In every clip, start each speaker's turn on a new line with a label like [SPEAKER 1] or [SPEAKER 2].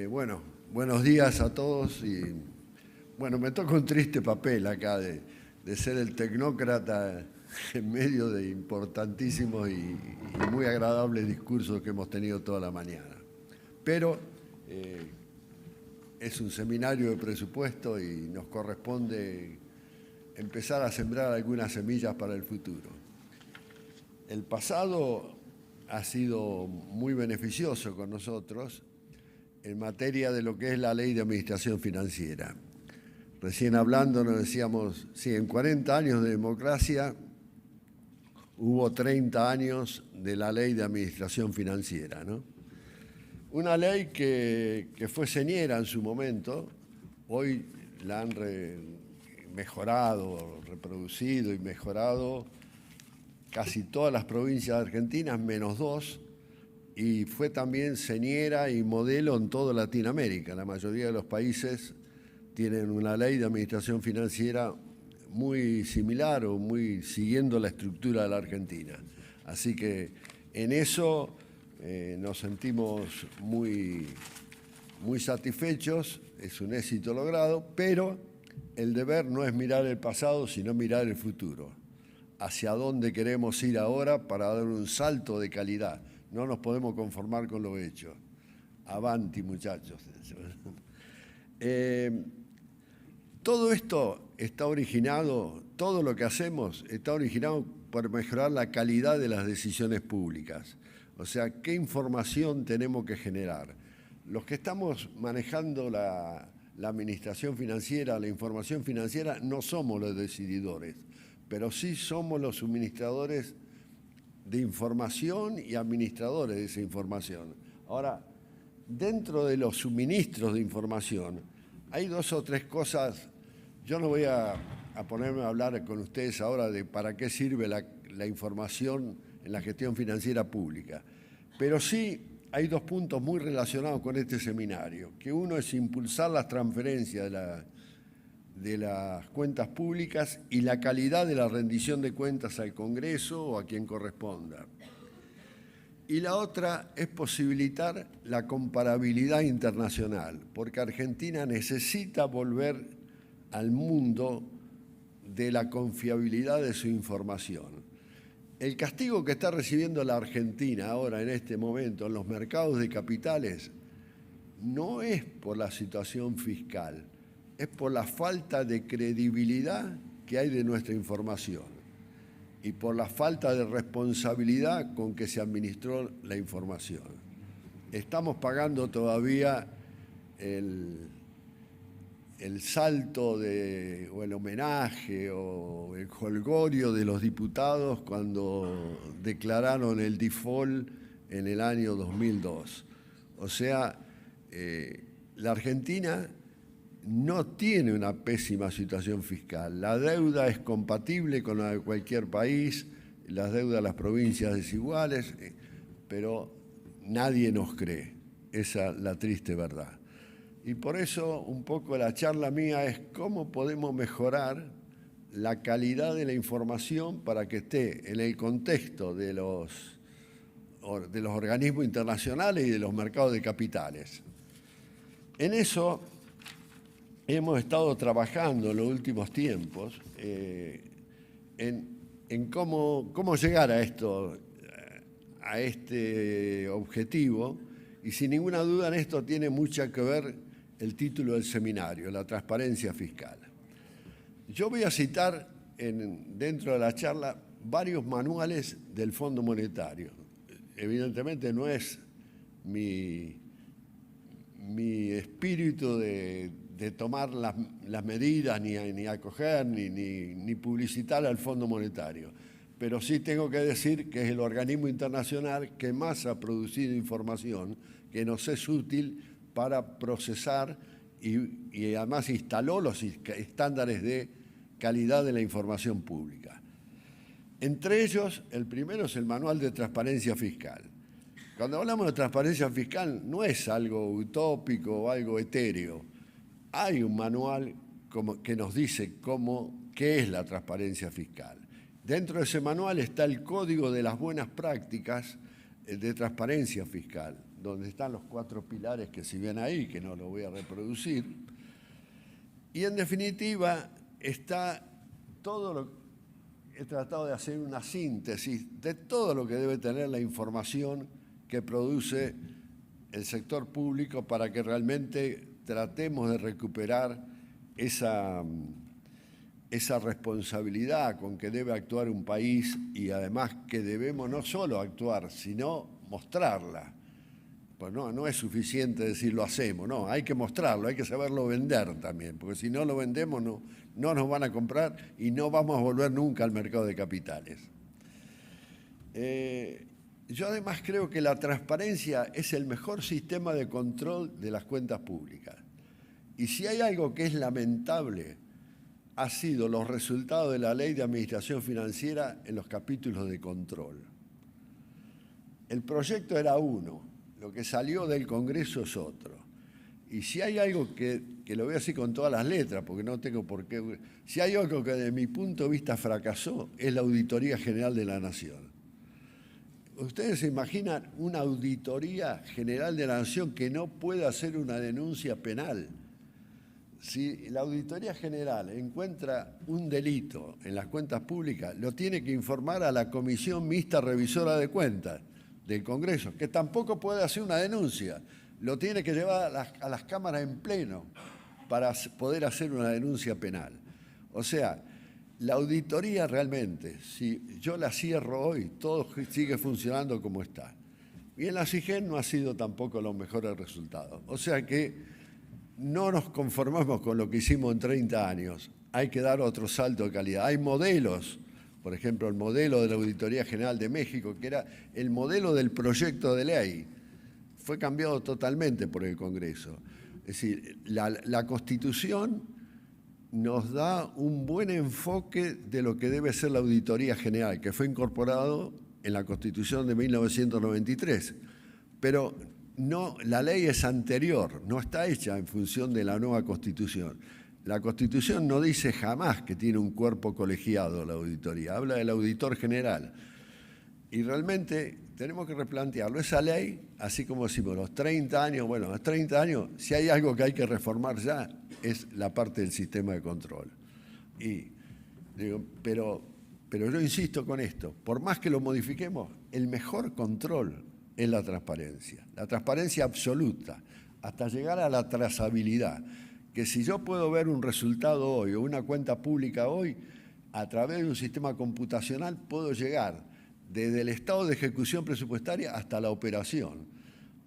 [SPEAKER 1] Bueno, buenos días a todos y bueno, me toca un triste papel acá de ser el tecnócrata en medio de importantísimos y muy agradables discursos que hemos tenido toda la mañana. Pero es un seminario de presupuesto y nos corresponde empezar a sembrar algunas semillas para el futuro. El pasado ha sido muy beneficioso con nosotros en materia de lo que es la Ley de Administración Financiera. Recién hablando nos decíamos, sí, en 40 años de democracia hubo 30 años de la Ley de Administración Financiera, ¿no? Una ley que fue señera en su momento, hoy la han mejorado, reproducido y mejorado casi todas las provincias argentinas, menos 2, y fue también señera y modelo en toda Latinoamérica. La mayoría de los países tienen una ley de administración financiera muy similar o muy siguiendo la estructura de la Argentina. Así que en eso nos sentimos muy satisfechos, es un éxito logrado, pero el deber no es mirar el pasado, sino mirar el futuro. Hacia dónde queremos ir ahora para dar un salto de calidad. No nos podemos conformar con lo hecho. Avanti, muchachos. Todo esto está originado, todo lo que hacemos está originado por mejorar la calidad de las decisiones públicas. O sea, ¿qué información tenemos que generar? Los que estamos manejando la administración financiera, la información financiera, no somos los decididores, pero sí somos los suministradores de información y administradores de esa información. Ahora, dentro de los suministros de información, hay 2 o 3 cosas. Yo no voy a ponerme a hablar con ustedes ahora de para qué sirve la información en la gestión financiera pública, pero sí hay 2 puntos muy relacionados con este seminario, que uno es impulsar las transferencias de las cuentas públicas y la calidad de la rendición de cuentas al Congreso o a quien corresponda. Y la otra es posibilitar la comparabilidad internacional, porque Argentina necesita volver al mundo de la confiabilidad de su información. El castigo que está recibiendo la Argentina ahora, en este momento, en los mercados de capitales, no es por la situación fiscal, es por la falta de credibilidad que hay de nuestra información y por la falta de responsabilidad con que se administró la información. Estamos pagando todavía el salto o el homenaje o el jolgorio de los diputados cuando declararon el default en el año 2002. O sea, la Argentina no tiene una pésima situación fiscal. La deuda es compatible con la de cualquier país, las deudas de las provincias desiguales, pero nadie nos cree. Esa es la triste verdad. Y por eso un poco la charla mía es cómo podemos mejorar la calidad de la información para que esté en el contexto de los organismos internacionales y de los mercados de capitales. En eso hemos estado trabajando en los últimos tiempos en cómo llegar a este objetivo, y sin ninguna duda en esto tiene mucho que ver el título del seminario, la transparencia fiscal. Yo voy a citar dentro de la charla varios manuales del Fondo Monetario. Evidentemente no es mi espíritu de tomar las medidas, ni acoger, ni publicitar al Fondo Monetario. Pero sí tengo que decir que es el organismo internacional que más ha producido información que nos es útil para procesar y además instaló los estándares de calidad de la información pública. Entre ellos, el primero es el Manual de Transparencia Fiscal. Cuando hablamos de transparencia fiscal no es algo utópico o algo etéreo. Hay un manual que nos dice qué es la transparencia fiscal. Dentro de ese manual está el Código de las Buenas Prácticas de Transparencia Fiscal. donde están los 4 pilares que si ven ahí, que no lo voy a reproducir. Y en definitiva está todo lo que he tratado de hacer una síntesis de todo lo que debe tener la información que produce el sector público para que realmente tratemos de recuperar esa responsabilidad con que debe actuar un país y además que debemos no solo actuar, sino mostrarla. Pues no es suficiente decir lo hacemos, no, hay que mostrarlo, hay que saberlo vender también, porque si no lo vendemos no nos van a comprar y no vamos a volver nunca al mercado de capitales. Yo además creo que la transparencia es el mejor sistema de control de las cuentas públicas. Y si hay algo que es lamentable, ha sido los resultados de la Ley de Administración Financiera en los capítulos de control. El proyecto era uno, lo que salió del Congreso es otro. Y si hay algo que lo voy a decir con todas las letras, porque no tengo por qué... Si hay algo que de mi punto de vista fracasó, es la Auditoría General de la Nación. ¿Ustedes se imaginan una Auditoría General de la Nación que no pueda hacer una denuncia penal? Si la Auditoría General encuentra un delito en las cuentas públicas, lo tiene que informar a la Comisión Mixta Revisora de Cuentas del Congreso, que tampoco puede hacer una denuncia. Lo tiene que llevar a las cámaras en pleno para poder hacer una denuncia penal. O sea, la auditoría realmente, si yo la cierro hoy, todo sigue funcionando como está. Y en la SIGEN no ha sido tampoco los mejores resultados. O sea que no nos conformamos con lo que hicimos en 30 años. Hay que dar otro salto de calidad. Hay modelos, por ejemplo, el modelo de la Auditoría General de México, que era el modelo del proyecto de ley, fue cambiado totalmente por el Congreso. Es decir, la Constitución nos da un buen enfoque de lo que debe ser la Auditoría General, que fue incorporado en la Constitución de 1993. Pero no, la ley es anterior, no está hecha en función de la nueva Constitución. La Constitución no dice jamás que tiene un cuerpo colegiado la auditoría, habla del auditor general. Y realmente tenemos que replantearlo. Esa ley, así como decimos, los 30 años, bueno, los 30 años, si hay algo que hay que reformar ya, es la parte del sistema de control. Pero yo insisto con esto, por más que lo modifiquemos, el mejor control es la transparencia absoluta, hasta llegar a la trazabilidad, que si yo puedo ver un resultado hoy o una cuenta pública hoy, a través de un sistema computacional puedo llegar desde el estado de ejecución presupuestaria hasta la operación,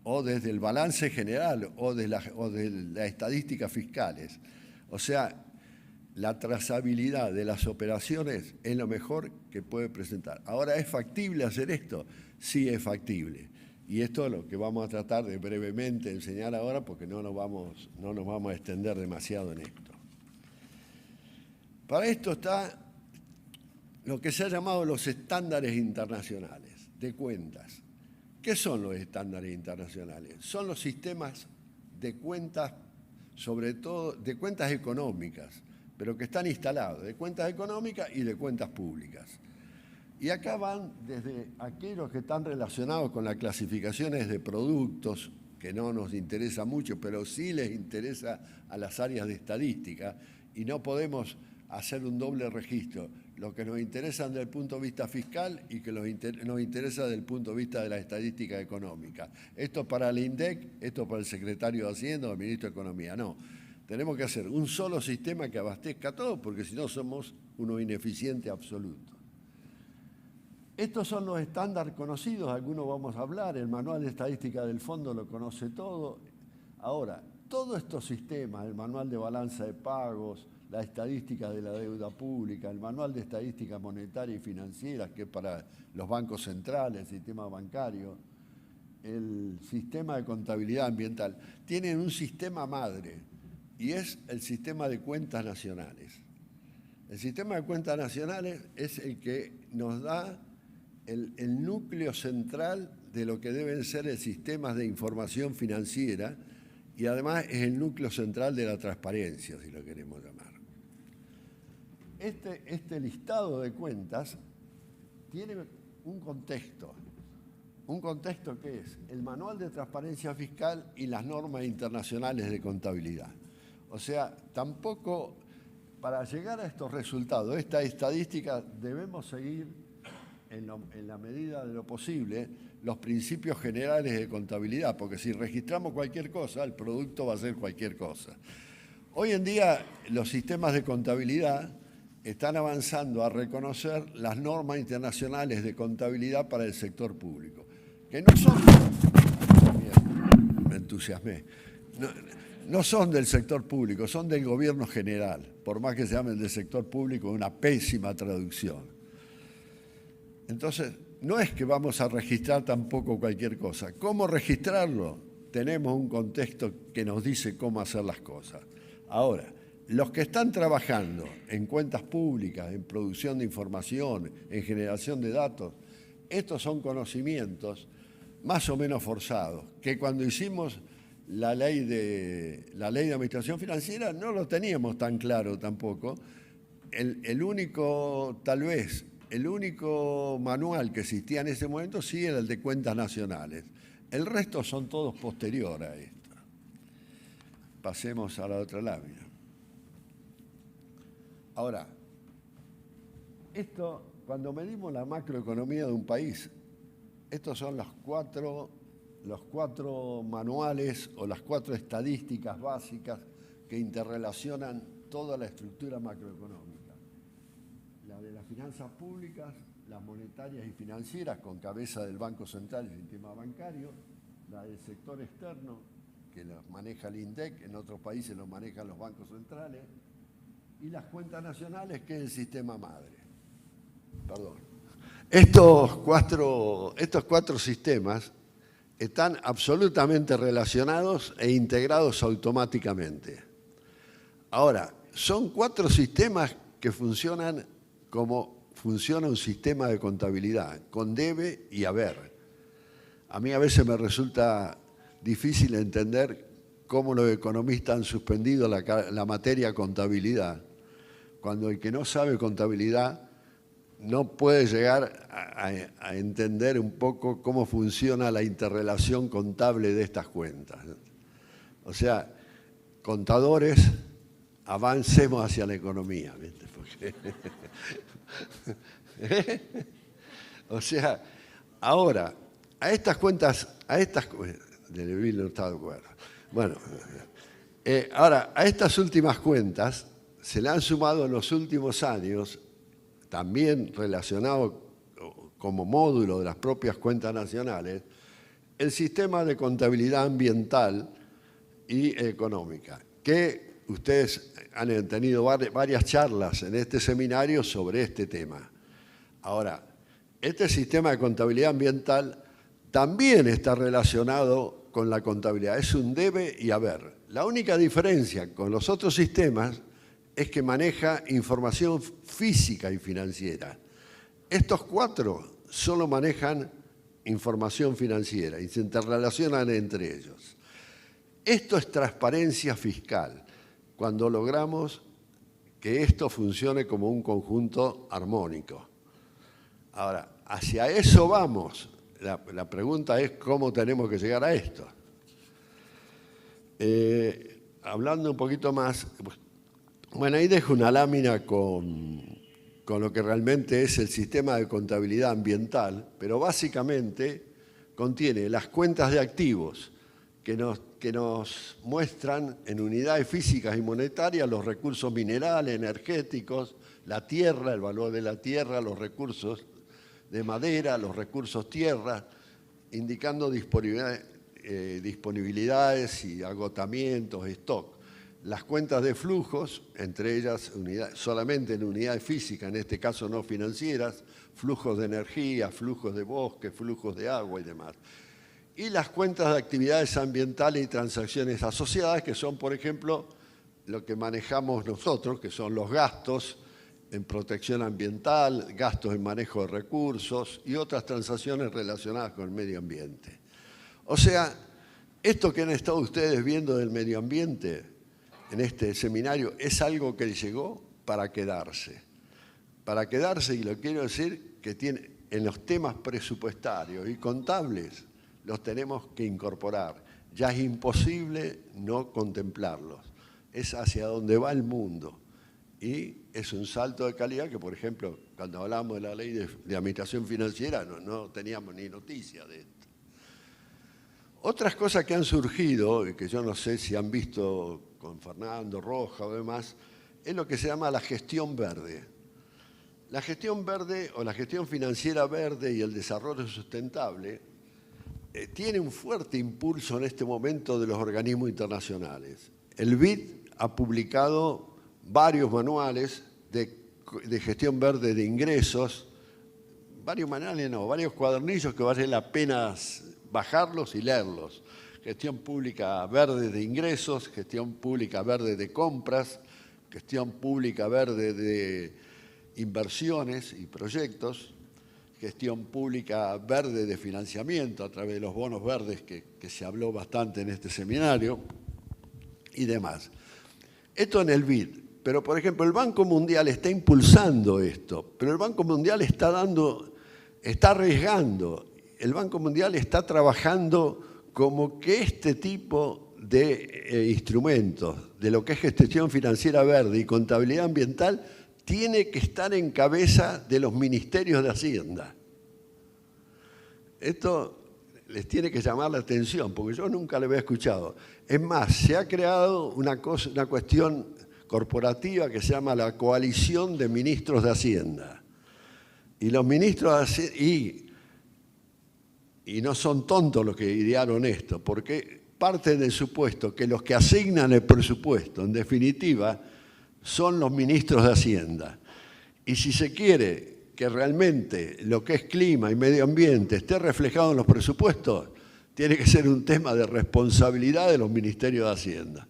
[SPEAKER 1] o desde el balance general, o de las estadísticas fiscales. O sea, la trazabilidad de las operaciones es lo mejor que puede presentar. Ahora, ¿es factible hacer esto? Sí, es factible. Y esto es lo que vamos a tratar de brevemente enseñar ahora, porque no nos vamos a extender demasiado en esto. Para esto está lo que se ha llamado los estándares internacionales de cuentas. ¿Qué son los estándares internacionales? Son los sistemas de cuentas, sobre todo de cuentas económicas, pero que están instalados, de cuentas económicas y de cuentas públicas. Y acá van desde aquellos que están relacionados con las clasificaciones de productos, que no nos interesa mucho, pero sí les interesa a las áreas de estadística, y no podemos hacer un doble registro. Lo que nos interesa desde el punto de vista fiscal y que nos interesa desde el punto de vista de la estadística económica. Esto para el INDEC, esto para el secretario de Hacienda o el ministro de Economía. No, tenemos que hacer un solo sistema que abastezca todo, porque si no somos uno ineficiente absoluto. Estos son los estándares conocidos, algunos vamos a hablar, el manual de estadística del fondo lo conoce todo. Ahora, todos estos sistemas, el manual de balanza de pagos, la estadística de la deuda pública, el manual de estadística monetaria y financiera, que es para los bancos centrales, el sistema bancario, el sistema de contabilidad ambiental, tienen un sistema madre y es el sistema de cuentas nacionales. El sistema de cuentas nacionales es el que nos da el núcleo central de lo que deben ser el sistema de información financiera y además es el núcleo central de la transparencia, si lo queremos llamar. Este listado de cuentas tiene un Un contexto que es el Manual de Transparencia Fiscal y las normas internacionales de contabilidad. O sea, tampoco para llegar a estos resultados, esta estadística, debemos seguir en la medida de lo posible los principios generales de contabilidad, porque si registramos cualquier cosa, el producto va a ser cualquier cosa. Hoy en día los sistemas de contabilidad están avanzando a reconocer las normas internacionales de contabilidad para el sector público, que no son, me entusiasmé, no son del sector público, son del gobierno general, por más que se llamen del sector público, una pésima traducción. Entonces, no es que vamos a registrar tampoco cualquier cosa. ¿Cómo registrarlo? Tenemos un contexto que nos dice cómo hacer las cosas. Ahora, los que están trabajando en cuentas públicas, en producción de información, en generación de datos, estos son conocimientos más o menos forzados, que cuando hicimos la ley de administración financiera no lo teníamos tan claro tampoco. El único, tal vez, el único manual que existía en ese momento sí era el de cuentas nacionales. El resto son todos posteriores a esto. Pasemos a la otra lámina. Ahora, esto, cuando medimos la macroeconomía de un país, estos son los cuatro manuales o las 4 estadísticas básicas que interrelacionan toda la estructura macroeconómica. La de las finanzas públicas, las monetarias y financieras, con cabeza del Banco Central y el sistema bancario, la del sector externo, que los maneja el INDEC, en otros países los manejan los bancos centrales, y las cuentas nacionales, que es el sistema madre. Perdón. Estos cuatro sistemas están absolutamente relacionados e integrados automáticamente. Ahora, son 4 sistemas que funcionan como funciona un sistema de contabilidad, con debe y haber. A mí a veces me resulta difícil entender cómo los economistas han suspendido la materia contabilidad, cuando el que no sabe contabilidad no puede llegar a entender un poco cómo funciona la interrelación contable de estas cuentas. O sea, contadores, avancemos hacia la economía, ¿viste? O sea, ahora, a estas cuentas, de Bill no está de acuerdo. Bueno, ahora, a estas últimas cuentas se le han sumado en los últimos años, también relacionado como módulo de las propias cuentas nacionales, el sistema de contabilidad ambiental y económica, que ustedes han tenido varias charlas en este seminario sobre este tema. Ahora, este sistema de contabilidad ambiental también está relacionado con la contabilidad, es un debe y haber. La única diferencia con los otros sistemas es que maneja información física y financiera. Estos 4 solo manejan información financiera y se interrelacionan entre ellos. Esto es transparencia fiscal, cuando logramos que esto funcione como un conjunto armónico. Ahora, hacia eso vamos. La pregunta es cómo tenemos que llegar a esto. Hablando un poquito más, bueno, ahí dejo una lámina con lo que realmente es el sistema de contabilidad ambiental, pero básicamente contiene las cuentas de activos que nos muestran en unidades físicas y monetarias los recursos minerales, energéticos, la tierra, el valor de la tierra, los recursos de madera, los recursos tierra, indicando disponibilidades y agotamientos, stock. Las cuentas de flujos, entre ellas solamente en unidades físicas, en este caso no financieras, flujos de energía, flujos de bosque, flujos de agua y demás. Y las cuentas de actividades ambientales y transacciones asociadas, que son, por ejemplo, lo que manejamos nosotros, que son los gastos en protección ambiental, gastos en manejo de recursos y otras transacciones relacionadas con el medio ambiente. O sea, esto que han estado ustedes viendo del medio ambiente en este seminario es algo que llegó para quedarse. Para quedarse, y lo quiero decir, que en los temas presupuestarios y contables los tenemos que incorporar. Ya es imposible no contemplarlos. Es hacia donde va el mundo. Y es un salto de calidad que, por ejemplo, cuando hablamos de la ley de administración financiera, no teníamos ni noticia de esto. Otras cosas que han surgido, y que yo no sé si han visto con Fernando Roja o demás, es lo que se llama la gestión verde. La gestión verde o la gestión financiera verde y el desarrollo sustentable tiene un fuerte impulso en este momento de los organismos internacionales. El BID ha publicado varios manuales de gestión verde de ingresos, varios cuadernillos que vale la pena bajarlos y leerlos. Gestión pública verde de ingresos, gestión pública verde de compras, gestión pública verde de inversiones y proyectos, gestión pública verde de financiamiento a través de los bonos verdes que se habló bastante en este seminario y demás. Esto en el BID. Pero, por ejemplo, el Banco Mundial está impulsando esto, pero el Banco Mundial está arriesgando. El Banco Mundial está trabajando como que este tipo de instrumentos, de lo que es gestión financiera verde y contabilidad ambiental, tiene que estar en cabeza de los ministerios de Hacienda. Esto les tiene que llamar la atención, porque yo nunca lo había escuchado. Es más, se ha creado una cuestión corporativa que se llama la Coalición de Ministros de Hacienda. Y los ministros de Hacienda, y no son tontos los que idearon esto, porque parten del supuesto que los que asignan el presupuesto, en definitiva, son los ministros de Hacienda. Y si se quiere que realmente lo que es clima y medio ambiente esté reflejado en los presupuestos, tiene que ser un tema de responsabilidad de los ministerios de Hacienda.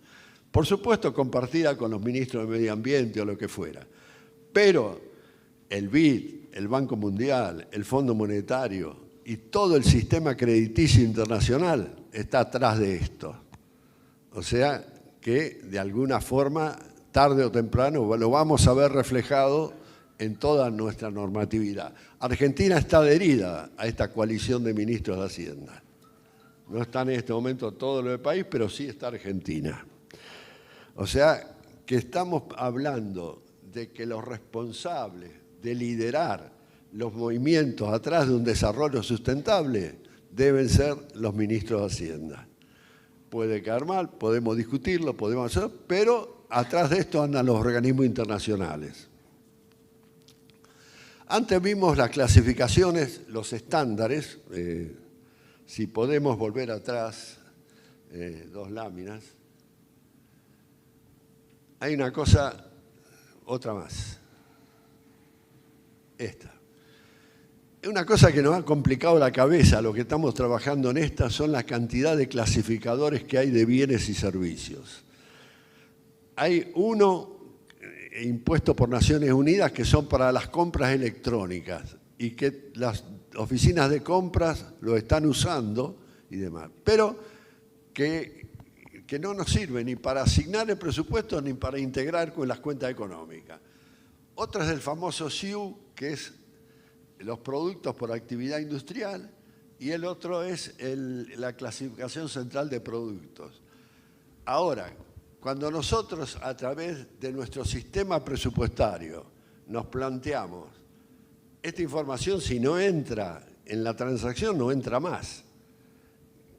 [SPEAKER 1] Por supuesto, compartida con los ministros de Medio Ambiente o lo que fuera. Pero el BID, el Banco Mundial, el Fondo Monetario y todo el sistema crediticio internacional está atrás de esto. O sea que, de alguna forma, tarde o temprano, lo vamos a ver reflejado en toda nuestra normatividad. Argentina está adherida a esta coalición de ministros de Hacienda. No está en este momento todo el país, pero sí está Argentina. O sea, que estamos hablando de que los responsables de liderar los movimientos atrás de un desarrollo sustentable deben ser los ministros de Hacienda. Puede quedar mal, podemos discutirlo, podemos hacer, pero atrás de esto andan los organismos internacionales. Antes vimos las clasificaciones, los estándares. Si podemos volver atrás, 2 láminas. Hay una cosa, otra más. Esta. Una cosa que nos ha complicado la cabeza, lo que estamos trabajando en esta, son la cantidad de clasificadores que hay de bienes y servicios. Hay uno impuesto por Naciones Unidas que son para las compras electrónicas y que las oficinas de compras lo están usando y demás, pero que no nos sirve ni para asignar el presupuesto ni para integrar con las cuentas económicas. Otra es el famoso SIU, que es los productos por actividad industrial, y el otro es la clasificación central de productos. Ahora, cuando nosotros a través de nuestro sistema presupuestario nos planteamos esta información, si no entra en la transacción, no entra más.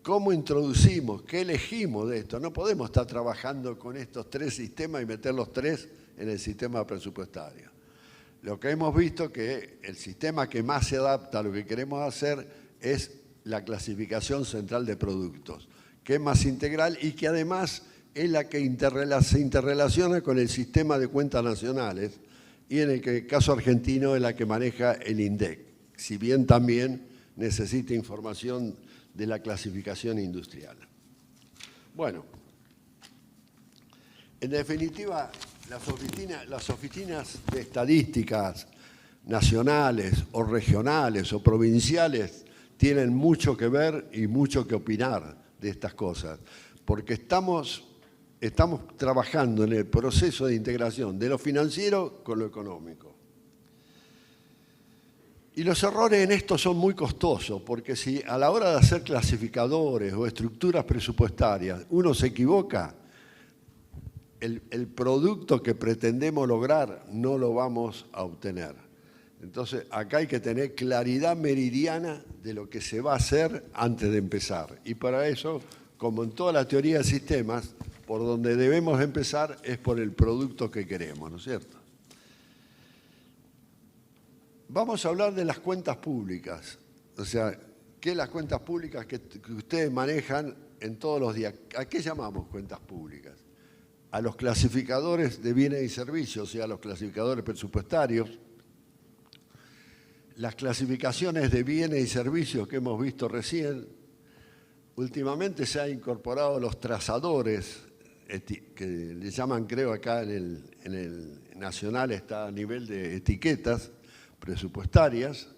[SPEAKER 1] ¿Cómo introducimos? ¿Qué elegimos de esto? No podemos estar trabajando con estos 3 sistemas y meter los 3 en el sistema presupuestario. Lo que hemos visto que el sistema que más se adapta a lo que queremos hacer es la clasificación central de productos, que es más integral y que además es la que se interrelaciona con el sistema de cuentas nacionales y en el caso argentino es la que maneja el INDEC, si bien también necesita información de la clasificación industrial. Bueno, en definitiva, las oficinas de estadísticas nacionales o regionales o provinciales tienen mucho que ver y mucho que opinar de estas cosas, porque estamos trabajando en el proceso de integración de lo financiero con lo económico. Y los errores en esto son muy costosos, porque si a la hora de hacer clasificadores o estructuras presupuestarias uno se equivoca, el producto que pretendemos lograr no lo vamos a obtener. Entonces, acá hay que tener claridad meridiana de lo que se va a hacer antes de empezar. Y para eso, como en toda la teoría de sistemas, por donde debemos empezar es por el producto que queremos, ¿no es cierto? Vamos a hablar de las cuentas públicas. O sea, ¿qué las cuentas públicas que ustedes manejan en todos los días? ¿A qué llamamos cuentas públicas? A los clasificadores de bienes y servicios, o sea, a los clasificadores presupuestarios, las clasificaciones de bienes y servicios que hemos visto recién. Últimamente se han incorporado los trazadores, que le llaman, creo, acá en el nacional está a nivel de etiquetas presupuestarias,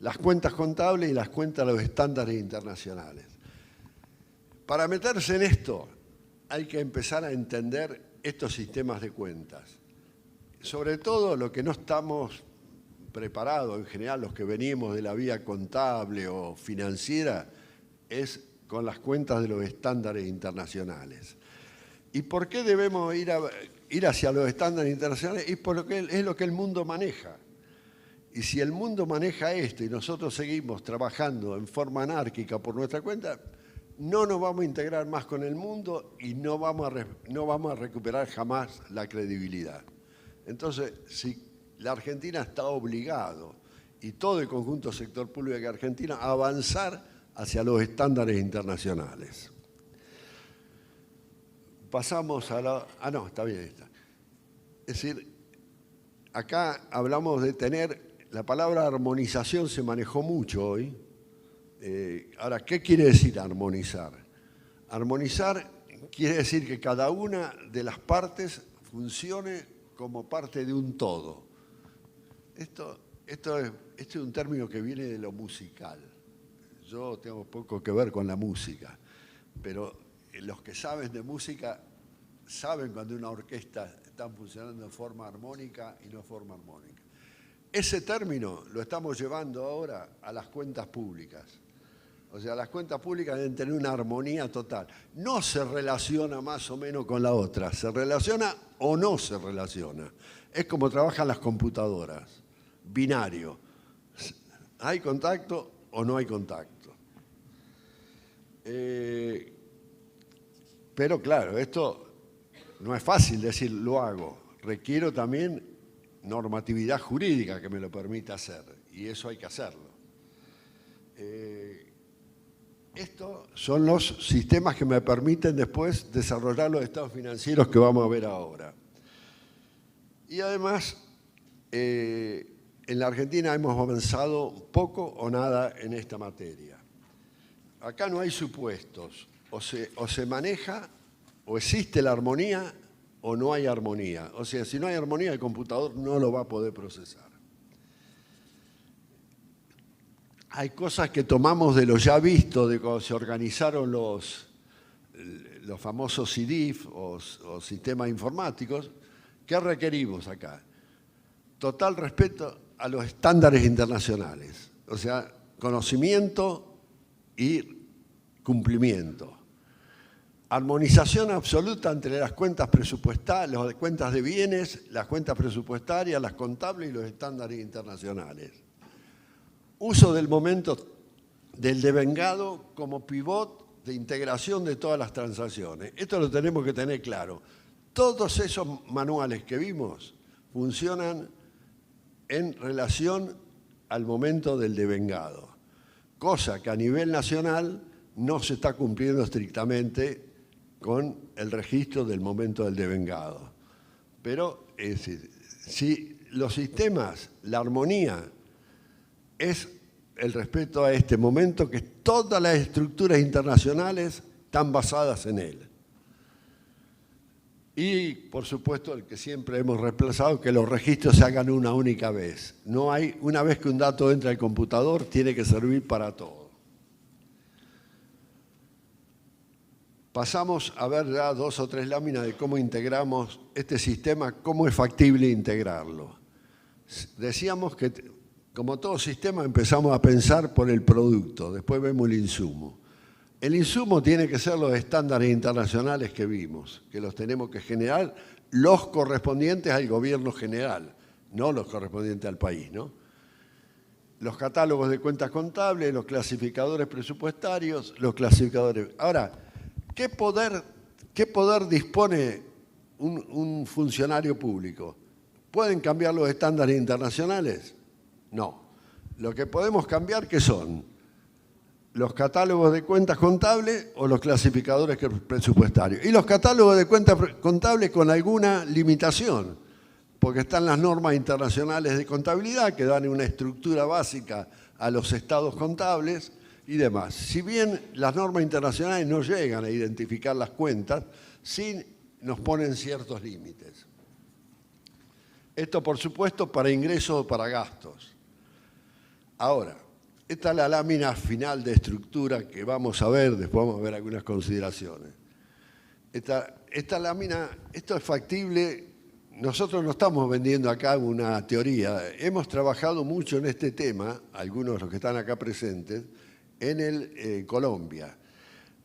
[SPEAKER 1] las cuentas contables y las cuentas de los estándares internacionales. Para meterse en esto, hay que empezar a entender estos sistemas de cuentas. Sobre todo lo que no estamos preparados, en general los que venimos de la vía contable o financiera, es con las cuentas de los estándares internacionales. ¿Y por qué debemos ir hacia los estándares internacionales? Y por lo que es lo que el mundo maneja. Y si el mundo maneja esto y nosotros seguimos trabajando en forma anárquica por nuestra cuenta, no nos vamos a integrar más con el mundo y no vamos a recuperar jamás la credibilidad. Entonces, si la Argentina está obligado, y todo el conjunto sector público de Argentina, a avanzar hacia los estándares internacionales. Pasamos a la... Ah, no, está bien esta. Es decir, acá hablamos de tener... La palabra armonización se manejó mucho hoy. Ahora, ¿qué quiere decir armonizar? Armonizar quiere decir que cada una de las partes funcione como parte de un todo. Esto es un término que viene de lo musical. Yo tengo poco que ver con la música, pero los que saben de música saben cuando una orquesta está funcionando en forma armónica y no en forma armónica. Ese término lo estamos llevando ahora a las cuentas públicas. O sea, las cuentas públicas deben tener una armonía total. No se relaciona más o menos con la otra, se relaciona o no se relaciona. Es como trabajan las computadoras, binario. ¿Hay contacto o no hay contacto? Pero claro, esto no es fácil decir lo hago. Requiero también normatividad jurídica que me lo permita hacer, y eso hay que hacerlo. Estos son los sistemas que me permiten después desarrollar los estados financieros que vamos a ver ahora. Y además, en la Argentina hemos avanzado poco o nada en esta materia. Acá no hay supuestos, o se maneja, o existe la armonía, o no hay armonía. O sea, si no hay armonía, el computador no lo va a poder procesar. Hay cosas que tomamos de lo ya visto, de cuando se organizaron los famosos CIDIF o sistemas informáticos. ¿Qué requerimos acá? Total respeto a los estándares internacionales. O sea, conocimiento y cumplimiento. Armonización absoluta entre las cuentas presupuestarias, las cuentas de bienes, las cuentas presupuestarias, las contables y los estándares internacionales. Uso del momento del devengado como pivot de integración de todas las transacciones. Esto lo tenemos que tener claro. Todos esos manuales que vimos funcionan en relación al momento del devengado, cosa que a nivel nacional no se está cumpliendo estrictamente con el registro del momento del devengado. Pero es decir, si los sistemas, la armonía, es el respeto a este momento, que todas las estructuras internacionales están basadas en él. Y, por supuesto, el que siempre hemos reemplazado, que los registros se hagan una única vez. No hay, una vez que un dato entra al computador, tiene que servir para todo. Pasamos a ver ya 2 o 3 láminas de cómo integramos este sistema, cómo es factible integrarlo. Decíamos que como todo sistema, empezamos a pensar por el producto, después vemos el insumo. El insumo tiene que ser los estándares internacionales que vimos, que los tenemos que generar los correspondientes al gobierno general, no los correspondientes al país, ¿no? Los catálogos de cuentas contables, los clasificadores presupuestarios, los clasificadores. Ahora, ¿qué poder dispone un funcionario público? ¿Pueden cambiar los estándares internacionales? No. Lo que podemos cambiar, ¿qué son? Los catálogos de cuentas contables o los clasificadores presupuestarios. Y los catálogos de cuentas contables con alguna limitación, porque están las normas internacionales de contabilidad que dan una estructura básica a los estados contables y demás. Si bien las normas internacionales no llegan a identificar las cuentas, sí nos ponen ciertos límites. Esto, por supuesto, para ingresos o para gastos. Ahora, esta es la lámina final de estructura que vamos a ver, después vamos a ver algunas consideraciones. Esta lámina, esto es factible. Nosotros no estamos vendiendo acá una teoría. Hemos trabajado mucho en este tema, algunos de los que están acá presentes, en Colombia.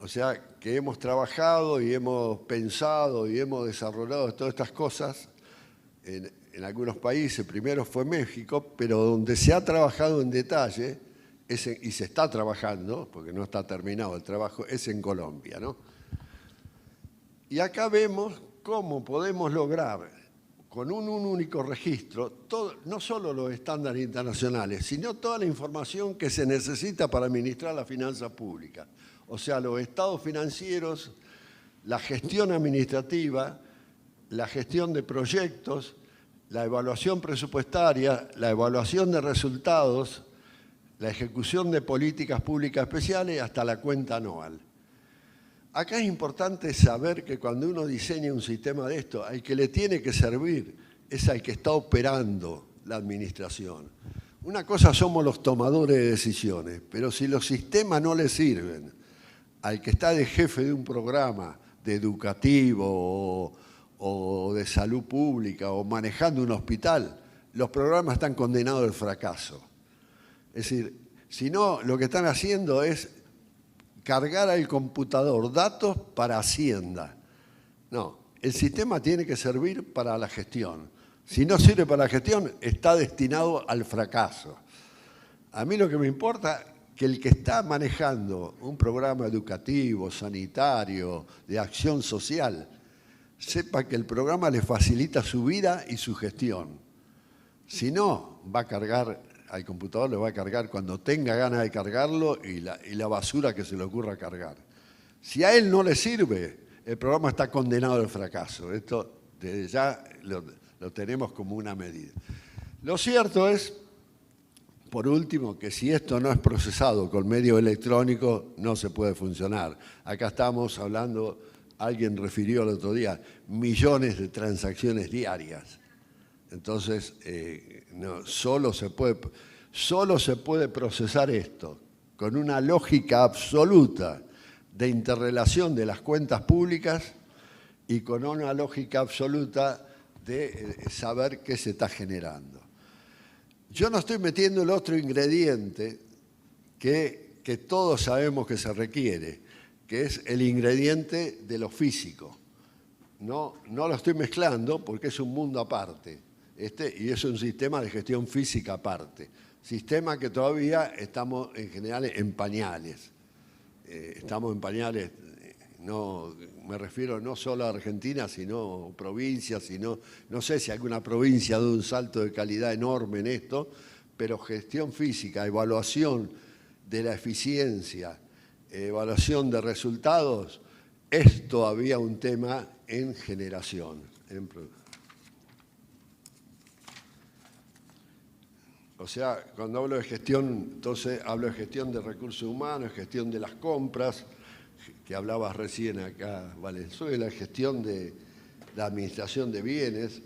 [SPEAKER 1] O sea, que hemos trabajado y hemos pensado y hemos desarrollado todas estas cosas en algunos países. Primero fue México, pero donde se ha trabajado en detalle, y se está trabajando, porque no está terminado el trabajo, es en Colombia, ¿no? Y acá vemos cómo podemos lograr, con un único registro, no solo los estándares internacionales, sino toda la información que se necesita para administrar la finanza pública. O sea, los estados financieros, la gestión administrativa, la gestión de proyectos, la evaluación presupuestaria, la evaluación de resultados, la ejecución de políticas públicas especiales hasta la cuenta anual. Acá es importante saber que cuando uno diseña un sistema de esto, al que le tiene que servir es al que está operando la administración. Una cosa somos los tomadores de decisiones, pero si los sistemas no le sirven al que está de jefe de un programa de educativo o de salud pública o manejando un hospital, los programas están condenados al fracaso. Es decir, si no, lo que están haciendo es cargar al computador datos para Hacienda. No, el sistema tiene que servir para la gestión. Si no sirve para la gestión, está destinado al fracaso. A mí lo que me importa es que el que está manejando un programa educativo, sanitario, de acción social, sepa que el programa le facilita su vida y su gestión. Si no, va a cargar al computador, le va a cargar cuando tenga ganas de cargarlo y la basura que se le ocurra cargar. Si a él no le sirve, el programa está condenado al fracaso. Esto desde ya lo tenemos como una medida. Lo cierto es, por último, que si esto no es procesado con medio electrónico, no se puede funcionar. Acá estamos hablando, alguien refirió el otro día, millones de transacciones diarias. Entonces, solo se puede procesar esto con una lógica absoluta de interrelación de las cuentas públicas y con una lógica absoluta de saber qué se está generando. Yo no estoy metiendo el otro ingrediente que todos sabemos que se requiere, que es el ingrediente de lo físico. No lo estoy mezclando porque es un mundo aparte. Y es un sistema de gestión física aparte. Sistema que todavía estamos en general en pañales. Estamos en pañales, no, me refiero no solo a Argentina, sino provincias, no sé si alguna provincia da un salto de calidad enorme en esto, pero gestión física, evaluación de la eficiencia, evaluación de resultados, es todavía un tema en generación, en producción. O sea, cuando hablo de gestión, entonces hablo de gestión de recursos humanos, gestión de las compras, que hablabas recién acá, Valenzuela, gestión de la administración de bienes.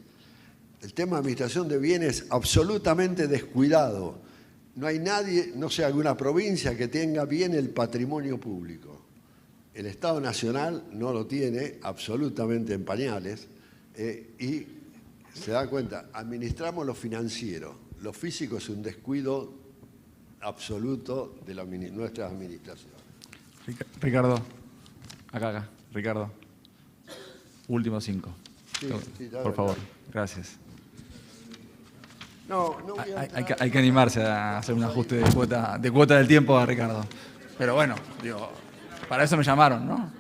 [SPEAKER 1] El tema de administración de bienes absolutamente descuidado. No hay nadie, no sé, alguna provincia que tenga bien el patrimonio público. El Estado Nacional no lo tiene, absolutamente en pañales, y se da cuenta, administramos lo financiero. lo físico es un descuido absoluto de nuestras administraciones.
[SPEAKER 2] Ricardo, acá, Ricardo. Últimos 5.
[SPEAKER 1] Sí,
[SPEAKER 2] por favor, gracias.
[SPEAKER 1] No voy a
[SPEAKER 2] hay que animarse a hacer un ajuste de cuota del tiempo a Ricardo. Pero bueno, digo, para eso me llamaron, ¿no?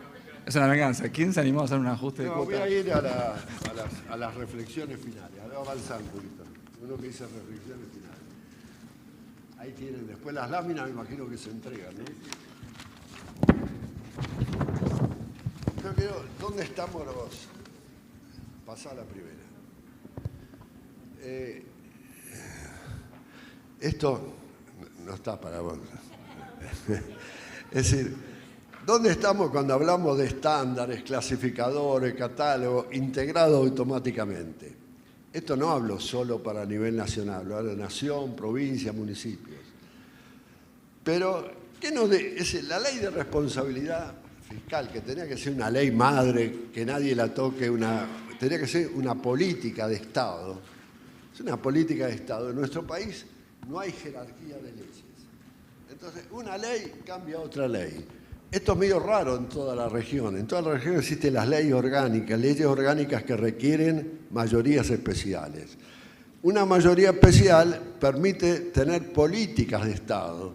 [SPEAKER 2] Es una venganza. ¿Quién se animó a hacer un ajuste de cuota?
[SPEAKER 1] Voy a ir a las reflexiones finales. Ahora avanzar un poquito. Uno que dice reflexiones finales. Ahí tienen después las láminas, me imagino que se entregan, ¿no? Yo creo, ¿dónde estamos los? Pasá a la primera. Esto no está para vos. Es decir, ¿dónde estamos cuando hablamos de estándares, clasificadores, catálogos, integrados automáticamente? Esto no hablo solo para nivel nacional, hablo de nación, provincia, municipios. Pero, ¿qué nos la ley de responsabilidad fiscal, que tenía que ser una ley madre, que nadie la toque, tenía que ser una política de Estado? Es una política de Estado. En nuestro país no hay jerarquía de leyes. Entonces, una ley cambia a otra ley. Esto es medio raro en toda la región. En toda la región existen las leyes orgánicas que requieren mayorías especiales. Una mayoría especial permite tener políticas de Estado,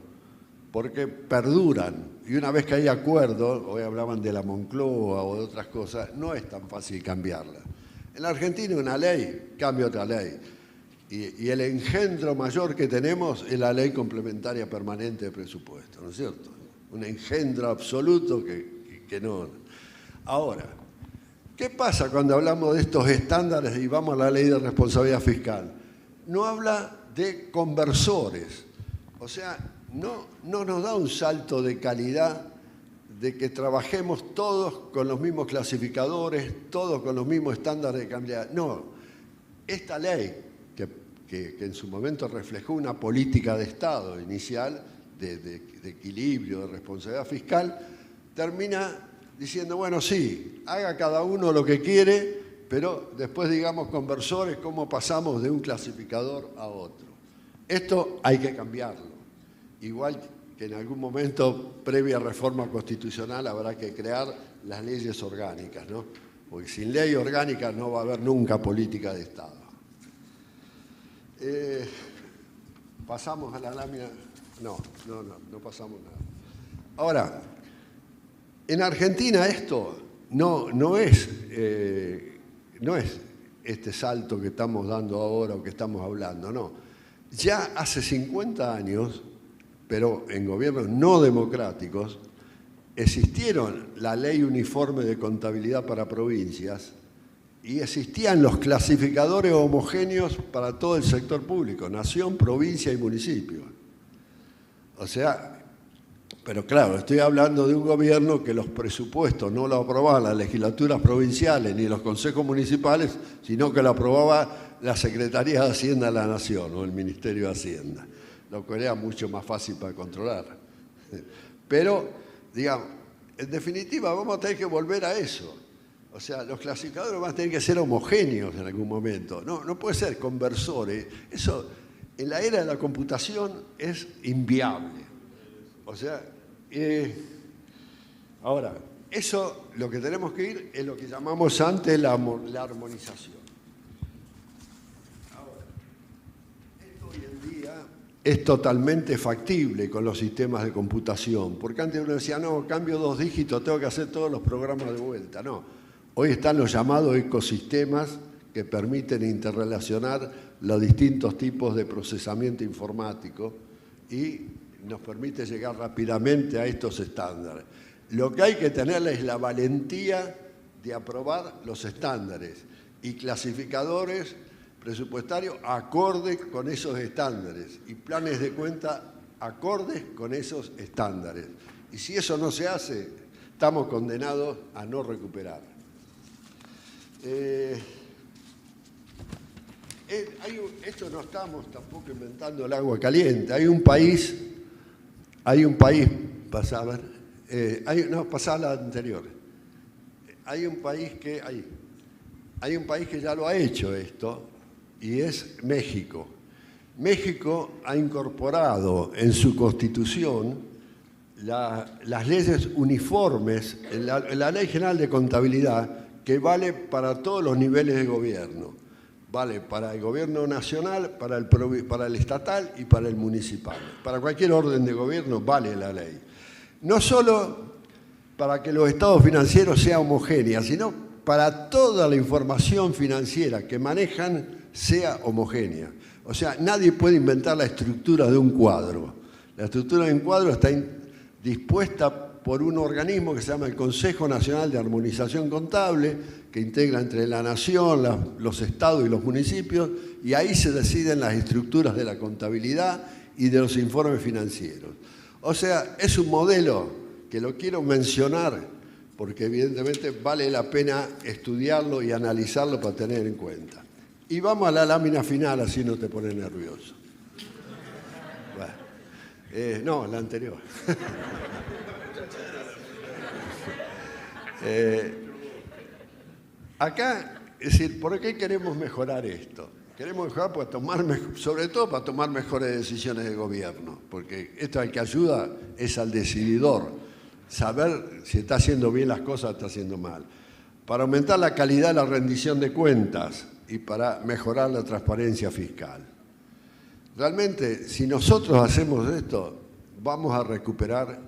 [SPEAKER 1] porque perduran. Y una vez que hay acuerdo, hoy hablaban de la Moncloa o de otras cosas, no es tan fácil cambiarla. En la Argentina una ley cambia otra ley. Y el engendro mayor que tenemos es la ley complementaria permanente de presupuesto, ¿no es cierto? Un engendro absoluto que no. Ahora, ¿qué pasa cuando hablamos de estos estándares y vamos a la ley de responsabilidad fiscal? No habla de conversores, o sea, no nos da un salto de calidad de que trabajemos todos con los mismos clasificadores, todos con los mismos estándares de calidad. No, esta ley, que en su momento reflejó una política de Estado inicial, de equilibrio, de responsabilidad fiscal, termina diciendo, bueno, sí, haga cada uno lo que quiere, pero después digamos conversores cómo pasamos de un clasificador a otro. Esto hay que cambiarlo. Igual que en algún momento, previa reforma constitucional, habrá que crear las leyes orgánicas, ¿no? Porque sin ley orgánica no va a haber nunca política de Estado. Pasamos a la lámina. No pasamos nada. Ahora, en Argentina esto no es este salto que estamos dando ahora o que estamos hablando, no. Ya hace 50 años, pero en gobiernos no democráticos, existieron la Ley Uniforme de Contabilidad para Provincias y existían los clasificadores homogéneos para todo el sector público, nación, provincia y municipio. O sea, pero claro, estoy hablando de un gobierno que los presupuestos no lo aprobaban las legislaturas provinciales ni los consejos municipales, sino que lo aprobaba la Secretaría de Hacienda de la Nación o el Ministerio de Hacienda, lo cual era mucho más fácil para controlar. Pero, digamos, en definitiva vamos a tener que volver a eso. O sea, los clasificadores van a tener que ser homogéneos en algún momento. No puede ser conversores. Eso, en la era de la computación, es inviable. O sea, ahora, eso lo que tenemos que ir es lo que llamamos antes la armonización. Ahora, esto hoy en día es totalmente factible con los sistemas de computación, porque antes uno decía, no, cambio 2 dígitos, tengo que hacer todos los programas de vuelta. No. Hoy están los llamados ecosistemas que permiten interrelacionar los distintos tipos de procesamiento informático y nos permite llegar rápidamente a estos estándares. Lo que hay que tener es la valentía de aprobar los estándares y clasificadores presupuestarios acordes con esos estándares y planes de cuenta acordes con esos estándares. Y si eso no se hace, estamos condenados a no recuperar. Esto no estamos tampoco inventando el agua caliente. Hay un país, pasá a ver, pasá a la anterior. Hay un país que ya lo ha hecho esto, y es México. México ha incorporado en su constitución las leyes uniformes, la Ley General de Contabilidad, que vale para todos los niveles de gobierno. Vale para el gobierno nacional, para el estatal y para el municipal. Para cualquier orden de gobierno vale la ley. No solo para que los estados financieros sean homogéneos, sino para toda la información financiera que manejan sea homogénea. O sea, nadie puede inventar la estructura de un cuadro. La estructura de un cuadro está dispuesta por un organismo que se llama el Consejo Nacional de Armonización Contable, que integra entre la nación, los estados y los municipios, y ahí se deciden las estructuras de la contabilidad y de los informes financieros. O sea, es un modelo que lo quiero mencionar porque evidentemente vale la pena estudiarlo y analizarlo para tener en cuenta. Y vamos a la lámina final, así no te pones nervioso. Bueno, no, la anterior. Acá, es decir, ¿por qué queremos mejorar esto? Queremos mejorar sobre todo para tomar mejores decisiones de gobierno, porque esto al que ayuda es al decididor, saber si está haciendo bien las cosas o está haciendo mal. Para aumentar la calidad de la rendición de cuentas y para mejorar la transparencia fiscal. Realmente, si nosotros hacemos esto, vamos a recuperar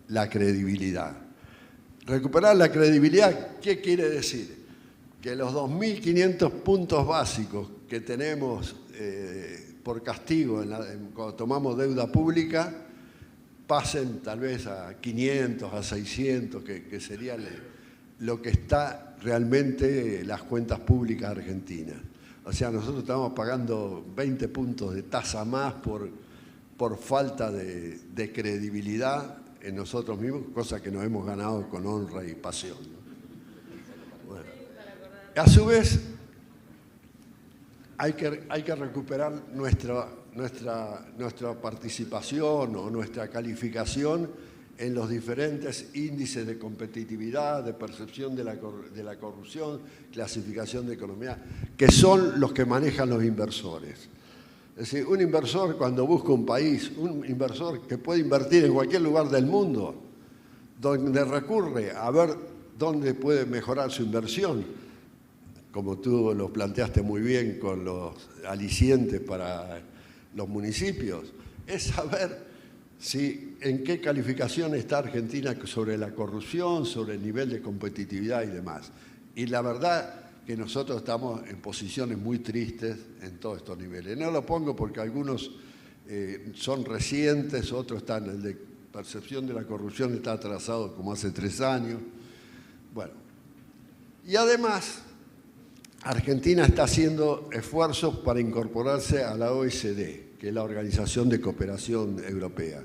[SPEAKER 1] la credibilidad. Recuperar la credibilidad, ¿qué quiere decir? Que los 2.500 puntos básicos que tenemos por castigo cuando tomamos deuda pública pasen tal vez a 500, a 600, que sería lo que está realmente las cuentas públicas argentinas. O sea, nosotros estamos pagando 20 puntos de tasa más por falta de credibilidad en nosotros mismos, cosa que nos hemos ganado con honra y pasión. Bueno. A su vez, hay que recuperar nuestra participación o nuestra calificación en los diferentes índices de competitividad, de percepción de la corrupción, clasificación de economía, que son los que manejan los inversores. Es decir, un inversor cuando busca un país, un inversor que puede invertir en cualquier lugar del mundo, donde recurre a ver dónde puede mejorar su inversión, como tú lo planteaste muy bien con los alicientes para los municipios, es saber en qué calificación está Argentina sobre la corrupción, sobre el nivel de competitividad y demás. Y la verdad que nosotros estamos en posiciones muy tristes en todos estos niveles. No lo pongo porque algunos son recientes, otros están, el de percepción de la corrupción está atrasado como hace 3 años. Bueno, y además Argentina está haciendo esfuerzos para incorporarse a la OECD, que es la Organización de Cooperación Europea.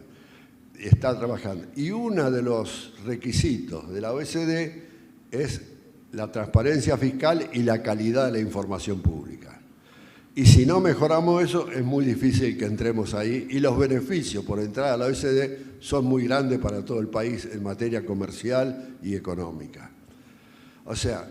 [SPEAKER 1] Está trabajando. Y uno de los requisitos de la OECD es la transparencia fiscal y la calidad de la información pública. Y si no mejoramos eso, es muy difícil que entremos ahí. Y los beneficios por entrar a la OECD son muy grandes para todo el país en materia comercial y económica. O sea,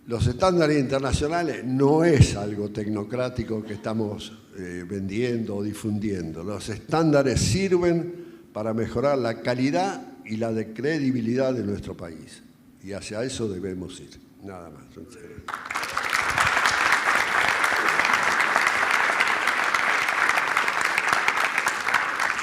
[SPEAKER 1] los estándares internacionales no es algo tecnocrático que estamos vendiendo o difundiendo. Los estándares sirven para mejorar la calidad y la credibilidad de nuestro país. Y hacia eso debemos ir. Nada más.